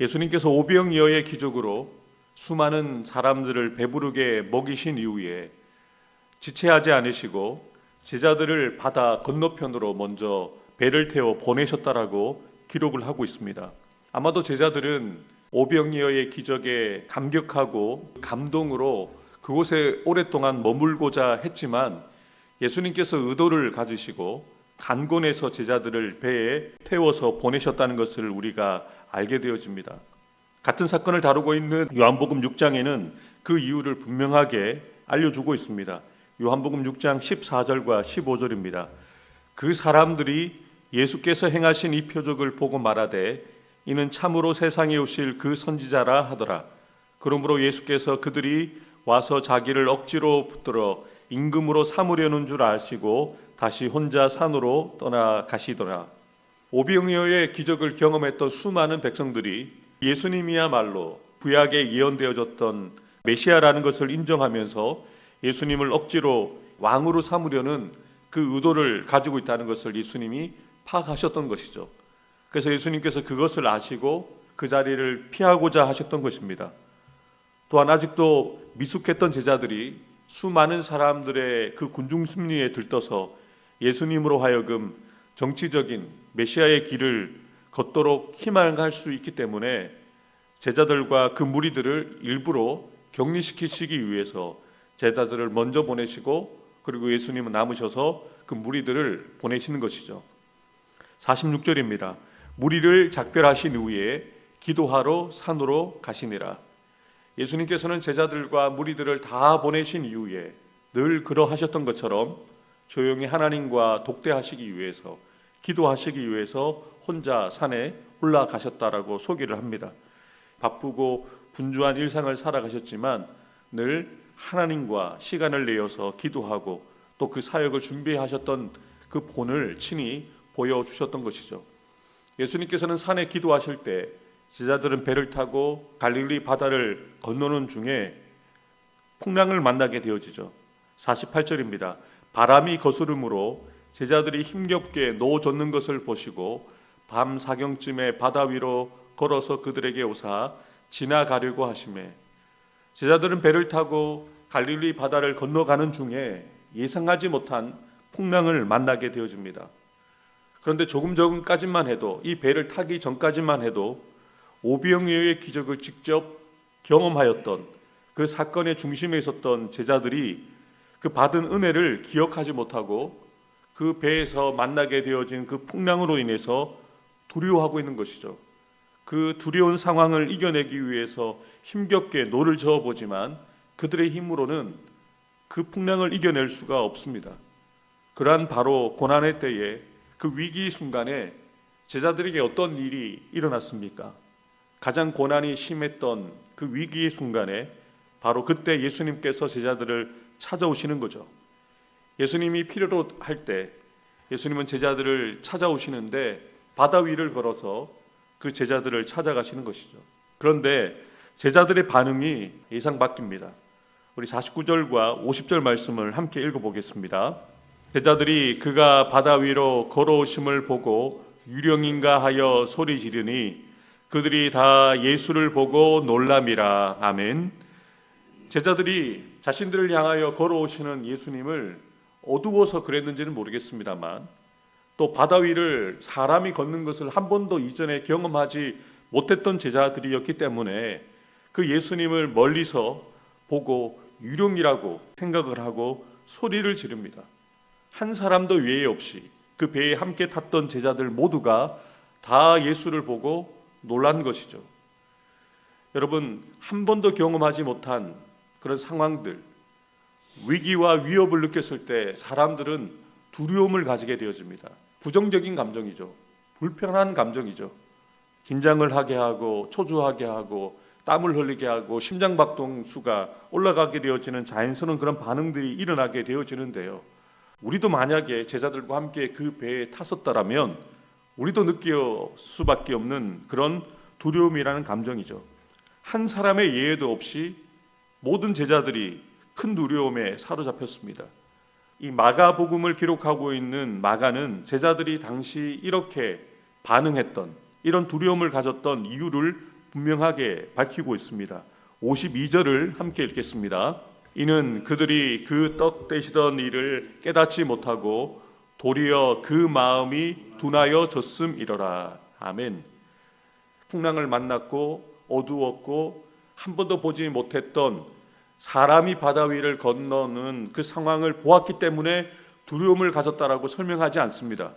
예수님께서 오병이어의 기적으로 수많은 사람들을 배부르게 먹이신 이후에 지체하지 않으시고 제자들을 바다 건너편으로 먼저 배를 태워 보내셨다라고 기록을 하고 있습니다. 아마도 제자들은 오병이어의 기적에 감격하고 감동으로 그곳에 오랫동안 머물고자 했지만 예수님께서 의도를 가지시고 간곤에서 제자들을 배에 태워서 보내셨다는 것을 우리가 알게 되어집니다. 같은 사건을 다루고 있는 요한복음 6장에는 그 이유를 분명하게 알려주고 있습니다. 요한복음 6장 14절과 15절입니다. 그 사람들이 예수께서 행하신 이 표적을 보고 말하되 이는 참으로 세상에 오실 그 선지자라 하더라. 그러므로 예수께서 그들이 와서 자기를 억지로 붙들어 임금으로 삼으려는 줄 아시고 다시 혼자 산으로 떠나가시더라. 오병이어의 기적을 경험했던 수많은 백성들이 예수님이야말로 구약에 예언되어졌던 메시아라는 것을 인정하면서 예수님을 억지로 왕으로 삼으려는 그 의도를 가지고 있다는 것을 예수님이 파악하셨던 것이죠. 그래서 예수님께서 그것을 아시고 그 자리를 피하고자 하셨던 것입니다. 또한 아직도 미숙했던 제자들이 수많은 사람들의 그 군중 심리에 들떠서 예수님으로 하여금 정치적인 메시아의 길을 걷도록 희망할 수 있기 때문에 제자들과 그 무리들을 일부러 격리시키시기 위해서 제자들을 먼저 보내시고 그리고 예수님은 남으셔서 그 무리들을 보내시는 것이죠. 46절입니다. 무리를 작별하신 후에 기도하러 산으로 가시니라. 예수님께서는 제자들과 무리들을 다 보내신 이후에 늘 그러하셨던 것처럼 조용히 하나님과 독대하시기 위해서 기도하시기 위해서 혼자 산에 올라가셨다라고 소개를 합니다. 바쁘고 분주한 일상을 살아가셨지만 늘 하나님과 시간을 내어서 기도하고 또 그 사역을 준비하셨던 그 본을 친히 보여주셨던 것이죠. 예수님께서는 산에 기도하실 때 제자들은 배를 타고 갈릴리 바다를 건너는 중에 풍랑을 만나게 되어지죠. 48절입니다. 바람이 거스름으로 제자들이 힘겹게 노젓는 것을 보시고 밤 사경쯤에 바다 위로 걸어서 그들에게 오사 지나가려고 하시매 제자들은 배를 타고 갈릴리 바다를 건너가는 중에 예상하지 못한 풍랑을 만나게 되어집니다. 그런데 조금 전까지만 해도 이 배를 타기 전까지만 해도 오병이어의 기적을 직접 경험하였던 그 사건의 중심에 있었던 제자들이 그 받은 은혜를 기억하지 못하고 그 배에서 만나게 되어진 그 풍랑으로 인해서 두려워하고 있는 것이죠. 그 두려운 상황을 이겨내기 위해서 힘겹게 노를 저어보지만 그들의 힘으로는 그 풍랑을 이겨낼 수가 없습니다. 그러한 바로 고난의 때에 그 위기 순간에 제자들에게 어떤 일이 일어났습니까? 가장 고난이 심했던 그 위기의 순간에 바로 그때 예수님께서 제자들을 찾아오시는 거죠. 예수님이 필요로 할 때 예수님은 제자들을 찾아오시는데 바다 위를 걸어서 그 제자들을 찾아가시는 것이죠. 그런데 제자들의 반응이 예상 밖입니다. 우리 49절과 50절 말씀을 함께 읽어보겠습니다. 제자들이 그가 바다 위로 걸어오심을 보고 유령인가 하여 소리 지르니 그들이 다 예수를 보고 놀람이라. 아멘. 제자들이 자신들을 향하여 걸어오시는 예수님을 어두워서 그랬는지는 모르겠습니다만 또 바다 위를 사람이 걷는 것을 한 번도 이전에 경험하지 못했던 제자들이었기 때문에 그 예수님을 멀리서 보고 유령이라고 생각을 하고 소리를 지릅니다. 한 사람도 외에 없이 그 배에 함께 탔던 제자들 모두가 다 예수를 보고 놀란 것이죠. 여러분, 한 번도 경험하지 못한 그런 상황들, 위기와 위협을 느꼈을 때 사람들은 두려움을 가지게 되어집니다. 부정적인 감정이죠. 불편한 감정이죠. 긴장을 하게 하고 초조하게 하고 땀을 흘리게 하고 심장박동수가 올라가게 되어지는 자연스러운 그런 반응들이 일어나게 되어지는데요. 우리도 만약에 제자들과 함께 그 배에 탔었다라면 우리도 느낄 수밖에 없는 그런 두려움이라는 감정이죠. 한 사람의 예외도 없이 모든 제자들이 큰 두려움에 사로잡혔습니다. 이 마가복음을 기록하고 있는 마가는 제자들이 당시 이렇게 반응했던 이런 두려움을 가졌던 이유를 분명하게 밝히고 있습니다. 52절을 함께 읽겠습니다. 이는 그들이 그 떡 떼시던 일을 깨닫지 못하고 도리어 그 마음이 둔하여졌음이러라. 아멘. 풍랑을 만났고 어두웠고 한 번도 보지 못했던 사람이 바다 위를 건너는 그 상황을 보았기 때문에 두려움을 가졌다라고 설명하지 않습니다.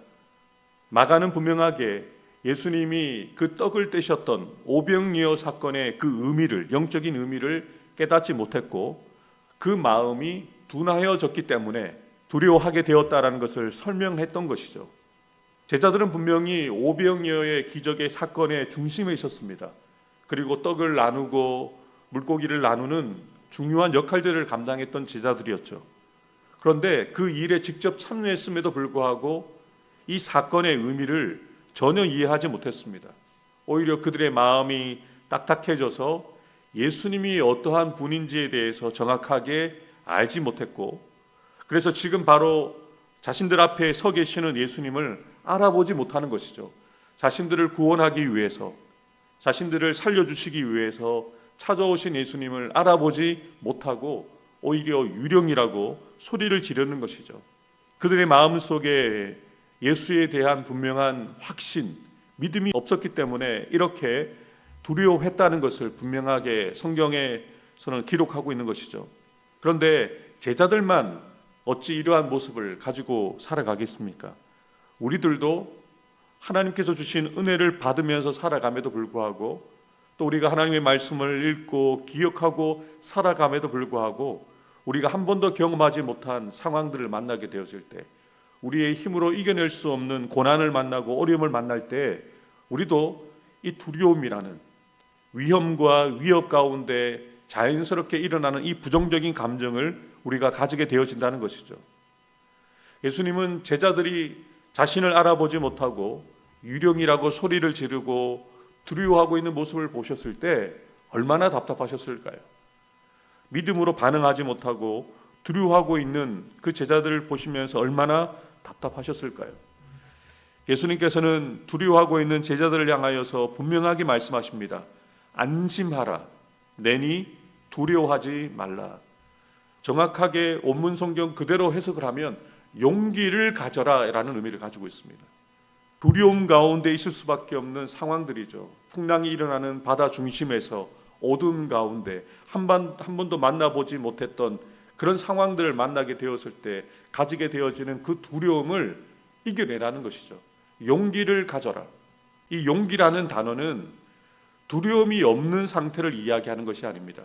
마가는 분명하게 예수님이 그 떡을 떼셨던 오병이어 사건의 그 의미를, 영적인 의미를 깨닫지 못했고 그 마음이 둔하여졌기 때문에 두려워하게 되었다라는 것을 설명했던 것이죠. 제자들은 분명히 오병이어의 기적의 사건의 중심에 있었습니다. 그리고 떡을 나누고 물고기를 나누는 중요한 역할들을 감당했던 제자들이었죠. 그런데 그 일에 직접 참여했음에도 불구하고 이 사건의 의미를 전혀 이해하지 못했습니다. 오히려 그들의 마음이 딱딱해져서 예수님이 어떠한 분인지에 대해서 정확하게 알지 못했고, 그래서 지금 바로 자신들 앞에 서 계시는 예수님을 알아보지 못하는 것이죠. 자신들을 구원하기 위해서, 자신들을 살려주시기 위해서 찾아오신 예수님을 알아보지 못하고 오히려 유령이라고 소리를 지르는 것이죠. 그들의 마음 속에 예수에 대한 분명한 확신, 믿음이 없었기 때문에 이렇게 두려워했다는 것을 분명하게 성경에서는 기록하고 있는 것이죠. 그런데 제자들만 어찌 이러한 모습을 가지고 살아가겠습니까? 우리들도 하나님께서 주신 은혜를 받으면서 살아감에도 불구하고, 또 우리가 하나님의 말씀을 읽고 기억하고 살아감에도 불구하고 우리가 한 번도 경험하지 못한 상황들을 만나게 되었을 때, 우리의 힘으로 이겨낼 수 없는 고난을 만나고 어려움을 만날 때 우리도 이 두려움이라는 위험과 위협 가운데 자연스럽게 일어나는 이 부정적인 감정을 우리가 가지게 되어진다는 것이죠. 예수님은 제자들이 자신을 알아보지 못하고 유령이라고 소리를 지르고 두려워하고 있는 모습을 보셨을 때 얼마나 답답하셨을까요? 믿음으로 반응하지 못하고 두려워하고 있는 그 제자들을 보시면서 얼마나 답답하셨을까요? 예수님께서는 두려워하고 있는 제자들을 향하여서 분명하게 말씀하십니다. 안심하라. 내니 두려워하지 말라. 정확하게 원문 성경 그대로 해석을 하면 용기를 가져라 라는 의미를 가지고 있습니다. 두려움 가운데 있을 수밖에 없는 상황들이죠. 풍랑이 일어나는 바다 중심에서 어둠 가운데 한 번도 만나보지 못했던 그런 상황들을 만나게 되었을 때 가지게 되어지는 그 두려움을 이겨내라는 것이죠. 용기를 가져라. 이 용기라는 단어는 두려움이 없는 상태를 이야기하는 것이 아닙니다.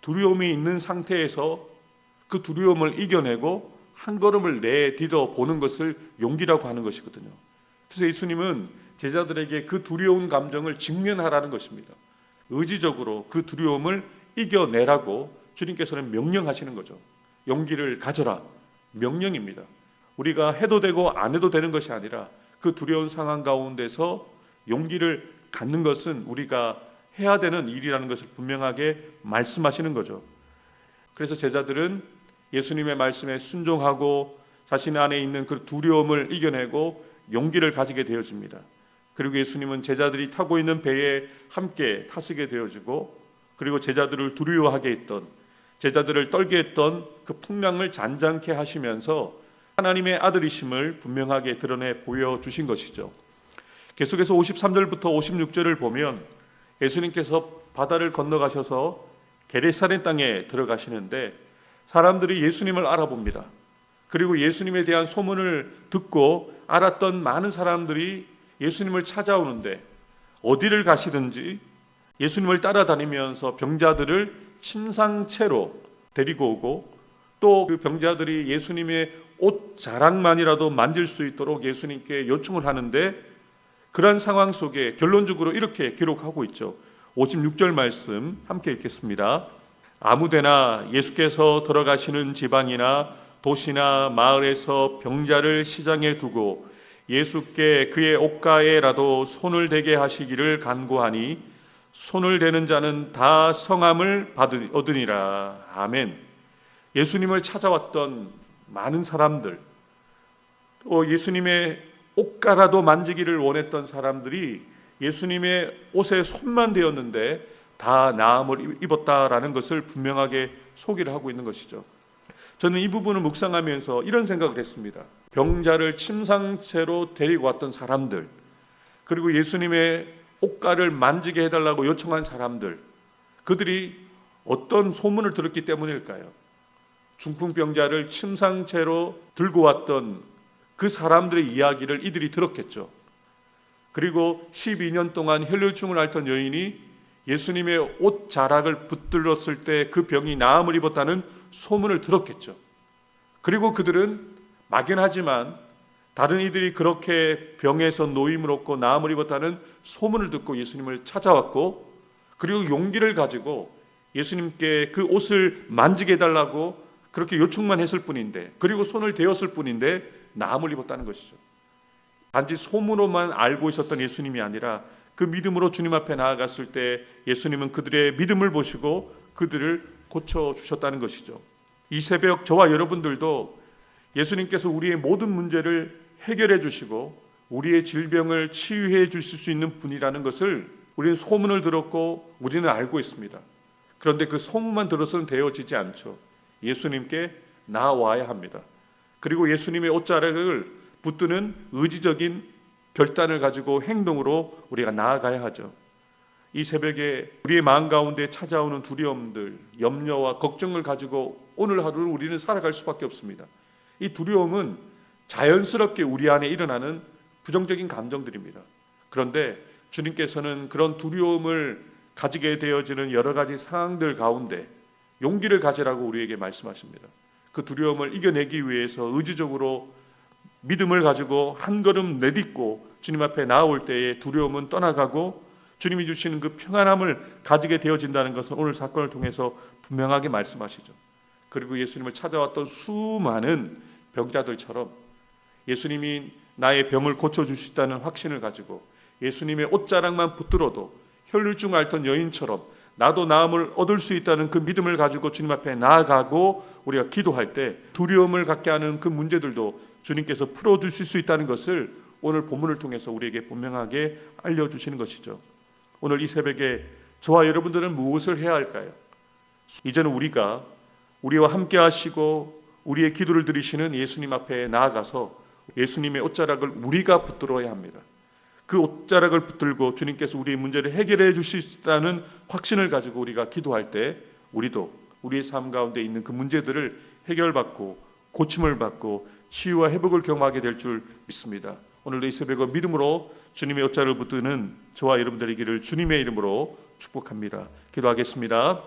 두려움이 있는 상태에서 그 두려움을 이겨내고 한 걸음을 내디뎌 보는 것을 용기라고 하는 것이거든요. 그래서 예수님은 제자들에게 그 두려운 감정을 직면하라는 것입니다. 의지적으로 그 두려움을 이겨내라고 주님께서는 명령하시는 거죠. 용기를 가져라. 명령입니다. 우리가 해도 되고 안 해도 되는 것이 아니라 그 두려운 상황 가운데서 용기를 갖는 것은 우리가 해야 되는 일이라는 것을 분명하게 말씀하시는 거죠. 그래서 제자들은 예수님의 말씀에 순종하고 자신 안에 있는 그 두려움을 이겨내고 용기를 가지게 되어집니다. 그리고 예수님은 제자들이 타고 있는 배에 함께 타시게 되어지고, 그리고 제자들을 두려워하게 했던, 제자들을 떨게 했던 그 풍랑을 잔잔케 하시면서 하나님의 아들이심을 분명하게 드러내 보여주신 것이죠. 계속해서 53절부터 56절을 보면 예수님께서 바다를 건너가셔서 게네사렛 땅에 들어가시는데 사람들이 예수님을 알아봅니다. 그리고 예수님에 대한 소문을 듣고 알았던 많은 사람들이 예수님을 찾아오는데 어디를 가시든지 예수님을 따라다니면서 병자들을 침상채로 데리고 오고, 또 그 병자들이 예수님의 옷 자락만이라도 만질 수 있도록 예수님께 요청을 하는데, 그런 상황 속에 결론적으로 이렇게 기록하고 있죠. 56절 말씀 함께 읽겠습니다. 아무데나 예수께서 들어가시는 지방이나 도시나 마을에서 병자를 시장에 두고 예수께 그의 옷가에라도 손을 대게 하시기를 간구하니 손을 대는 자는 다 성함을 얻으니라. 아멘. 예수님을 찾아왔던 많은 사람들, 또 예수님의 옷가라도 만지기를 원했던 사람들이 예수님의 옷에 손만 대었는데 다 나음을 입었다라는 것을 분명하게 소개를 하고 있는 것이죠. 저는 이 부분을 묵상하면서 이런 생각을 했습니다. 병자를 침상채로 데리고 왔던 사람들, 그리고 예수님의 옷가를 만지게 해달라고 요청한 사람들, 그들이 어떤 소문을 들었기 때문일까요? 중풍병자를 침상채로 들고 왔던 그 사람들의 이야기를 이들이 들었겠죠. 그리고 12년 동안 혈류증을 앓던 여인이 예수님의 옷 자락을 붙들었을 때 그 병이 나음을 입었다는 소문을 들었겠죠. 그리고 그들은 막연하지만 다른 이들이 그렇게 병에서 노임을 얻고 나음을 입었다는 소문을 듣고 예수님을 찾아왔고, 그리고 용기를 가지고 예수님께 그 옷을 만지게 해달라고 그렇게 요청만 했을 뿐인데, 그리고 손을 대었을 뿐인데 나음을 입었다는 것이죠. 단지 소문으로만 알고 있었던 예수님이 아니라 그 믿음으로 주님 앞에 나아갔을 때 예수님은 그들의 믿음을 보시고 그들을 고쳐주셨다는 것이죠. 이 새벽 저와 여러분들도 예수님께서 우리의 모든 문제를 해결해 주시고 우리의 질병을 치유해 주실 수 있는 분이라는 것을 우리는 소문을 들었고 우리는 알고 있습니다. 그런데 그 소문만 들어서는 되어지지 않죠. 예수님께 나아와야 합니다. 그리고 예수님의 옷자락을 붙드는 의지적인 결단을 가지고 행동으로 우리가 나아가야 하죠. 이 새벽에 우리의 마음 가운데 찾아오는 두려움들, 염려와 걱정을 가지고 오늘 하루를 우리는 살아갈 수밖에 없습니다. 이 두려움은 자연스럽게 우리 안에 일어나는 부정적인 감정들입니다. 그런데 주님께서는 그런 두려움을 가지게 되어지는 여러 가지 상황들 가운데 용기를 가지라고 우리에게 말씀하십니다. 그 두려움을 이겨내기 위해서 의지적으로 믿음을 가지고 한 걸음 내딛고 주님 앞에 나아올 때에 두려움은 떠나가고 주님이 주시는 그 평안함을 가지게 되어진다는 것은 오늘 사건을 통해서 분명하게 말씀하시죠. 그리고 예수님을 찾아왔던 수많은 병자들처럼 예수님이 나의 병을 고쳐주시다는 확신을 가지고 예수님의 옷자락만 붙들어도 혈류증 앓던 여인처럼 나도 나음을 얻을 수 있다는 그 믿음을 가지고 주님 앞에 나아가고 우리가 기도할 때 두려움을 갖게 하는 그 문제들도 주님께서 풀어주실 수 있다는 것을 오늘 본문을 통해서 우리에게 분명하게 알려주시는 것이죠. 오늘 이 새벽에 저와 여러분들은 무엇을 해야 할까요? 이제는 우리가 우리와 함께 하시고 우리의 기도를 들으시는 예수님 앞에 나아가서 예수님의 옷자락을 우리가 붙들어야 합니다. 그 옷자락을 붙들고 주님께서 우리의 문제를 해결해 주실 수 있다는 확신을 가지고 우리가 기도할 때 우리도 우리의 삶 가운데 있는 그 문제들을 해결받고 고침을 받고 치유와 회복을 경험하게 될 줄 믿습니다. 오늘도 이 새벽에 믿음으로 주님의 옷자락을 붙드는 저와 여러분들의 길을 주님의 이름으로 축복합니다. 기도하겠습니다.